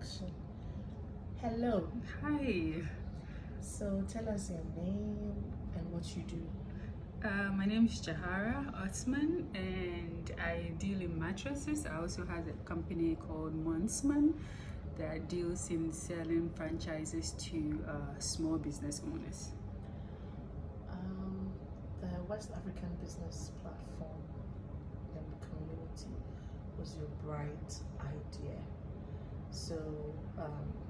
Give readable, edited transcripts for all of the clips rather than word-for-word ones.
Action. Hello. Hi, So tell us your name and what you do. my name is Jahara Osman, and I deal in mattresses. I also have a company called Osman that deals in selling franchises to small business owners. Um, the West African Business Platform and Community was your bright idea. So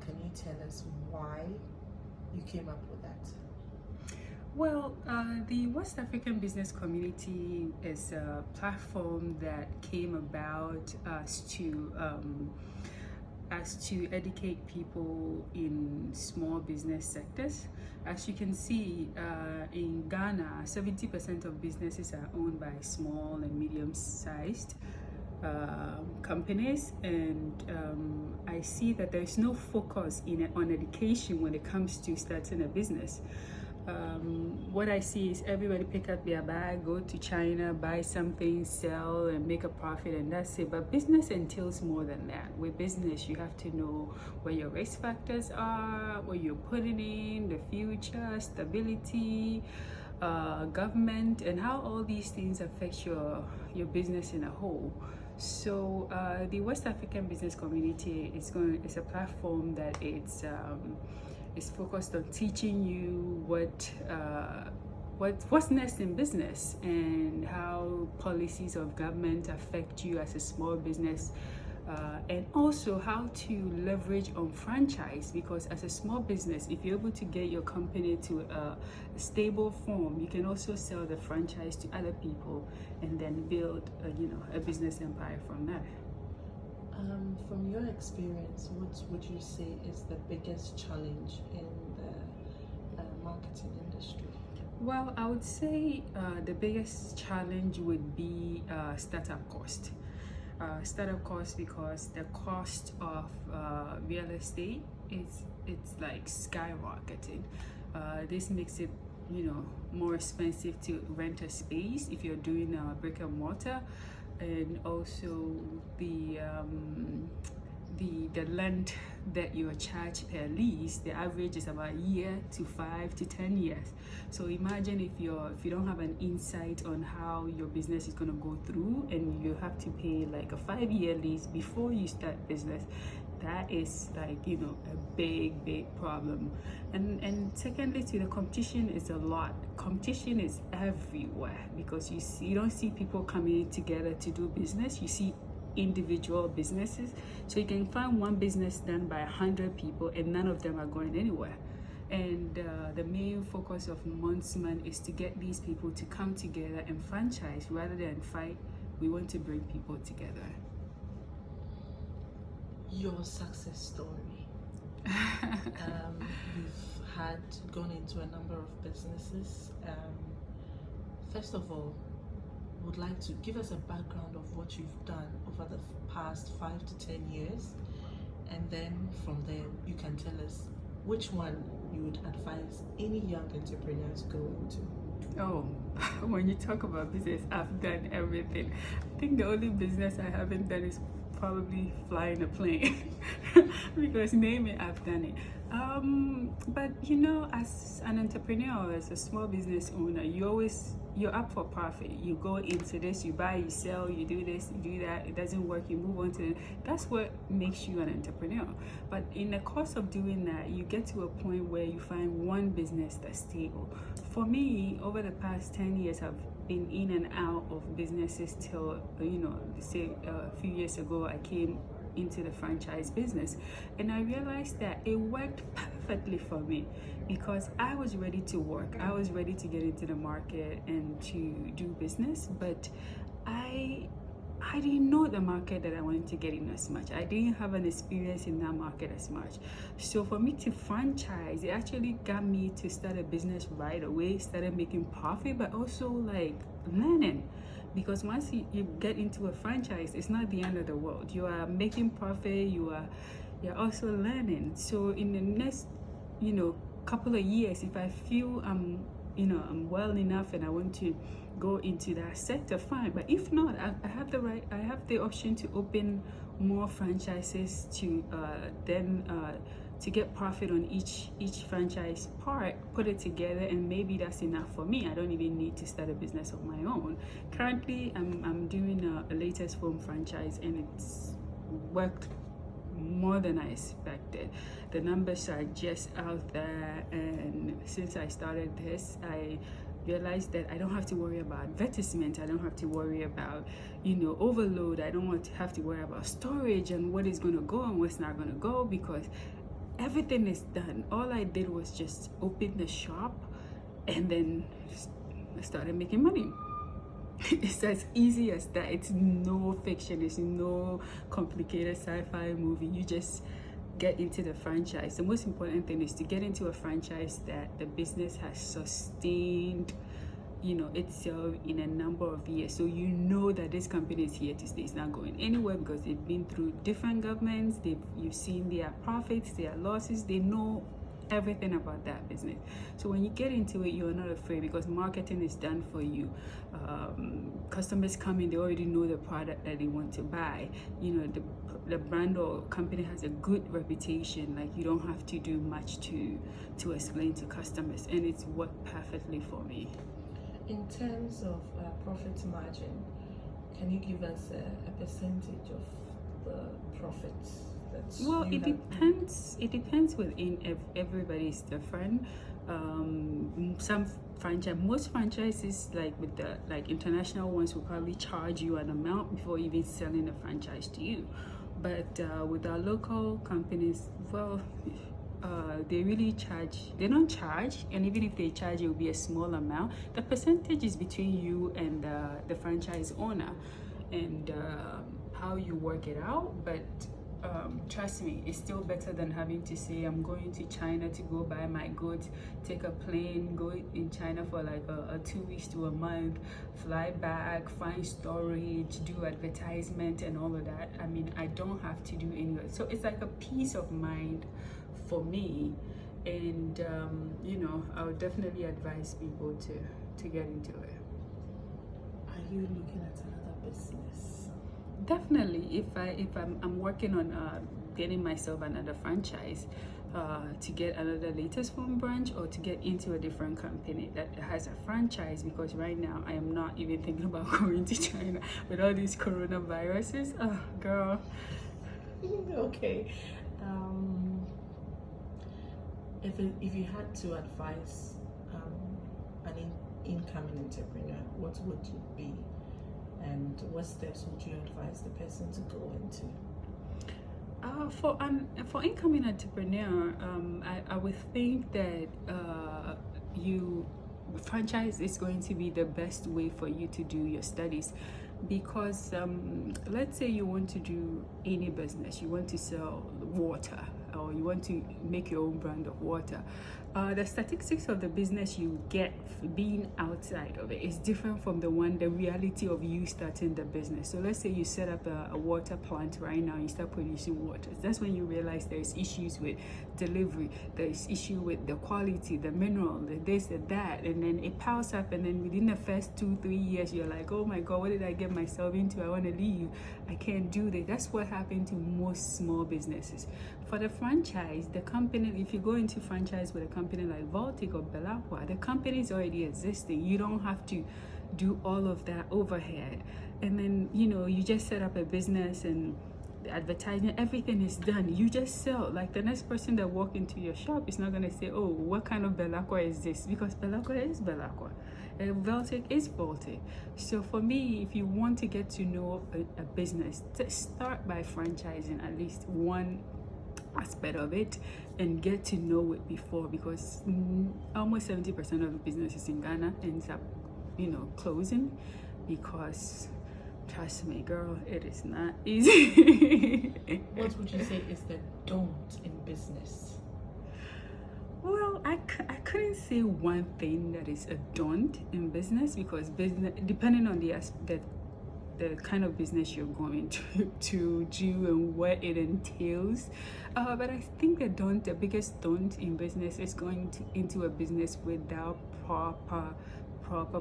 can you tell us why you came up with that? Well, the West African Business Community is a platform that came about as to educate people in small business sectors. As you can see, in Ghana, 70% of businesses are owned by small and medium-sized companies, and I see that there is no focus on education when it comes to starting a business. What I see is everybody pick up their bag, go to China, buy something, sell, and make a profit, and that's it. But business entails more than that. With business, you have to know where your risk factors are, what you're putting in, the future, stability, government, and how all these things affect your business in a whole. So the West African Business Community is a platform that is focused on teaching you what's next in business and how policies of government affect you as a small business, and also how to leverage on franchise, because as a small business, if you're able to get your company to a stable form, you can also sell the franchise to other people and then build a business empire from there. From your experience, what would you say is the biggest challenge in the marketing industry? Well, I would say the biggest challenge would be startup cost. Startup cost, because the cost of real estate it's like skyrocketing. This makes it more expensive to rent a space if you're doing brick and mortar, and also the length that you are charged per lease. The average is about a year to 5 to 10 years. So imagine if you don't have an insight on how your business is going to go through, and you have to pay like a 5-year lease before you start business. That is like a big problem. And secondly, to the competition is a lot. Competition is everywhere, because you don't see people coming together to do business. You see individual businesses. So you can find one business done by 100 people and none of them are going anywhere. And the main focus of Monthsman is to get these people to come together and franchise rather than fight. We want to bring people together. Your success story. You've had gone into a number of businesses. First of all, would like to give us a background of what you've done over the past 5 to 10 years, and then from there you can tell us which one you would advise any young entrepreneurs go into. Oh, when you talk about business, I've done everything. I think the only business I haven't done is probably flying a plane because name it, I've done it. But as an entrepreneur, as a small business owner, you're up for profit. You go into this, you buy, you sell, you do this, you do that. It doesn't work, you move on to it. That's what makes you an entrepreneur. But in the course of doing that, you get to a point where you find one business that's stable. For me, over the past 10 years, I've been in and out of businesses till say a few years ago I came into the franchise business, and I realized that it worked perfectly for me because I was ready to work. I was ready to get into the market and to do business, but I didn't know the market that I wanted to get in as much. I didn't have an experience in that market as much. So for me to franchise, it actually got me to start a business right away, started making profit, but also like learning. Because once you get into a franchise, it's not the end of the world. You are making profit, you're also learning. So in the next, couple of years, if I feel I'm well enough and I want to go into that sector, fine. But if not, I have the option to open more franchises to then to get profit on each franchise part, put it together, and maybe that's enough for me. I don't even need to start a business of my own. Currently, I'm doing a latest phone franchise, and it's worked more than I expected. The numbers are just out there, and since I started this, I realized that I don't have to worry about advertisement. I don't have to worry about, overload. I don't want to have to worry about storage and what is going to go and what's not going to go, because everything is done. All I did was just open the shop, and then I started making money. It's as easy as that. It's no fiction. It's no complicated sci-fi movie. You just get into the franchise. The most important thing is to get into a franchise that the business has sustained itself in a number of years, so that this company is here to stay. It's not going anywhere, because they've been through different governments. You've seen their profits, their losses. They know everything about that business. So when you get into it, you're not afraid, because marketing is done for you. Customers come in, they already know the product that they want to buy. The brand or company has a good reputation. Like, you don't have to do much to explain to customers, and it's worked perfectly for me. In terms of profit margin, can you give us a percentage of the profits? Well, it depends. It depends within everybody's different. Most franchises, like with the international ones, will probably charge you an amount before even selling a franchise to you. But with our local companies, well, they really charge. They don't charge, and even if they charge, it will be a small amount. The percentage is between you and the franchise owner, and how you work it out. But trust me, it's still better than having to say, I'm going to China to go buy my goods, take a plane, go in China for like a 2 weeks to a month, fly back, find storage, do advertisement and all of that. I mean, I don't have to do any of it. So it's like a peace of mind for me. And I would definitely advise people to get into it. Are you looking at another business? Definitely. If I'm working on getting myself another franchise, to get another latest phone branch, or to get into a different company that has a franchise, because right now I am not even thinking about going to China with all these coronaviruses. Oh, girl. Okay. If you had to advise an incoming entrepreneur, what would it be? And what steps would you advise the person to go into? For incoming entrepreneur, I would think that franchise is going to be the best way for you to do your studies, because let's say you want to do any business, you want to sell water, or you want to make your own brand of water. The statistics of the business you get being outside of it is different from the reality of you starting the business. So let's say you set up a water plant right now, you start producing water. That's when you realize there's issues with delivery, there's issue with the quality, the mineral, the this, the that, and then it piles up, and then within the first 2-3 years, you're like, oh my God, what did I get myself into? I want to leave. I can't do that. That's what happened to most small businesses. For the franchise, the company, if you go into franchise with a company like Voltic or Belacqua, the company is already existing. You don't have to do all of that overhead. And then, you just set up a business, and the advertising, everything is done. You just sell. Like, the next person that walk into your shop is not going to say, oh, what kind of Belacqua is this? Because Belacqua is Belacqua. Voltic is Voltic. So for me, if you want to get to know a business, start by franchising at least one aspect of it and get to know it before, because almost 70% of the businesses in Ghana ends up closing, because trust me, girl, it is not easy. What would you say is the don't in business? Well, I couldn't say one thing that is a don't in business, because business, depending on the kind of business you're going to do and what it entails, but I think the biggest don't in business is going into a business without proper proper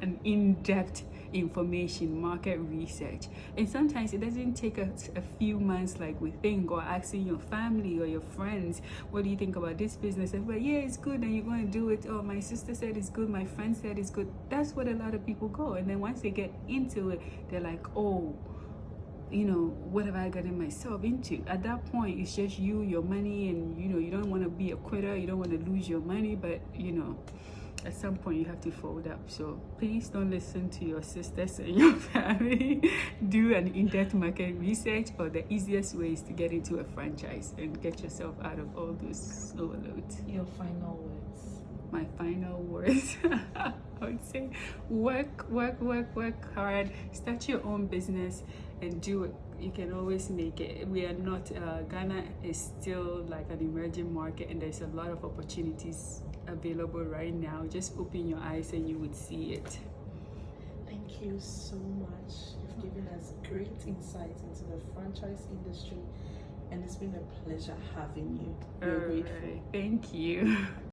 and in-depth information, market research. And sometimes it doesn't take a few months like we think, or asking your family or your friends, what do you think about this business? And like, yeah, it's good, and you're going to do it. Oh, my sister said it's good, my friend said it's good. That's what a lot of people go. And then once they get into it, they're like, oh, you know, what have I gotten myself into? At that point, it's just you, your money, and you know, you don't want to be a quitter, you don't want to lose your money, but you know, at some point you have to fold up. So please don't listen to your sisters and your family. Do an in-depth market research, or the easiest way is to get into a franchise and get yourself out of all those overloads. Your final words. My final words. I would say work hard, start your own business and do it. You can always make it. We are not, Ghana is still like an emerging market, and there's a lot of opportunities available right now. Just open your eyes and you would see it. Thank you so much. You've given us great insights into the franchise industry, and it's been a pleasure having you. We're grateful. Thank you.